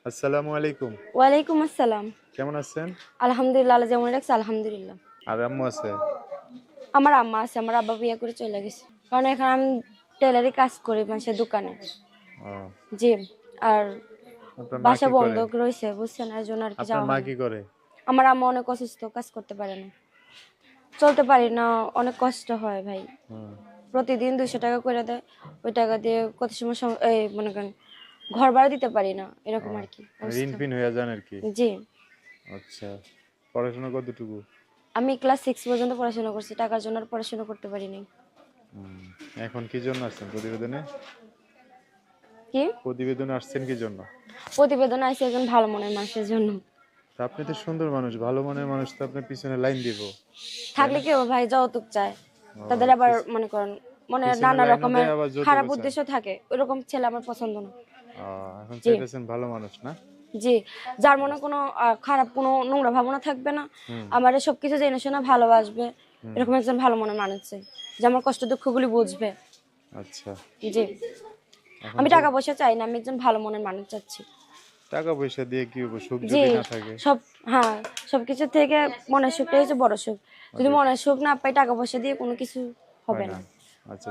আসসালামু আলাইকুম। ওয়ালাইকুম আসসালাম। কেমন আছেন? আলহামদুলিল্লাহ, আল্লাহ যেমন রাখছে আলহামদুলিল্লাহ। আর আম্মু আছে? আমার আম্মা আছে, আমার আব্বা বিয়ে করে চলে গেছে। কারণ এখানে আমি টেলারি কাজ করি মানুষের দোকানে। ও, জি। আর আপনার মা বাসা কি করে? বন্ধক রয়েছে বুঝছেন, এর জন্য আর কি আপনার যাওয়া মা হয় না। কি করে? আমার আম্মা অনেক অসুস্থ, কাজ করতে পারে না, চলতে পারি না, অনেক কষ্ট হয় ভাই। হুম, প্রতিদিন 200 টাকা করে দেয়, ওই টাকা দিয়ে কত সময় এই মনে করেন ঘর ভাড়া দিতে পারি না, ও, এরকম আর কি ঋণ অবস্থা। পিন হয়ে যান আর কি। জি। আচ্ছা, পড়াশোনা কতটুকু? আমি ক্লাস 6 পর্যন্ত পড়াশোনা করছি, টাকার জন্য আর পড়াশোনা করতে পারিনি। হুম, এখন কি জন্য আসছেন প্রতিবেদনে? কি প্রতিবেদনে আসছেন কি জন্য? প্রতিবেদন আছে একজন ভালো মনের মানুষের জন্য। তা আপনি তো সুন্দর মানুষ, ভালো মনের মানুষ, তো আপনার পিছনে লাইন দিব, তাই থাকলে না? কি হবে ভাই, যৌতুক চায়, ও, তাদের আবার মনে করেন মনে পিছনে নানা লাইনও রকমের দেয় আবার খারাপ যৌতুকও চায়। উদ্দেশ্য থাকে, ওইরকম ছেলে আমার পছন্দ না। ও, এখন জি। চাইতেছেন ভালো মানুষ না? জি। যার মনে কোনো খারাপ কোনো নোংরা ভাবনা থাকবে না, হুম, আমার সবকিছু জেনে শুনে ভালোবাসবে, হুম, এরকম একজন ভালো মনের মানুষ চাই, যে আমার কষ্ট দুঃখগুলি বুঝবে। আচ্ছা। জি। এখন আমি যে টাকা পয়সা চাই না, আমি একজন ভালো মনের মানুষ চাচ্ছি। টাকা পয়সা দিয়ে কি হবে, সুখ জি। যদি না থাকে? সব, হ্যাঁ, সবকিছু থেকে মনের সুখটাই হচ্ছে বড় সুখ। যদি ওটাই, মনের সুখ না পাই, টাকা পয়সা দিয়ে কোনো কিছু হয় হবে না। না। আচ্ছা।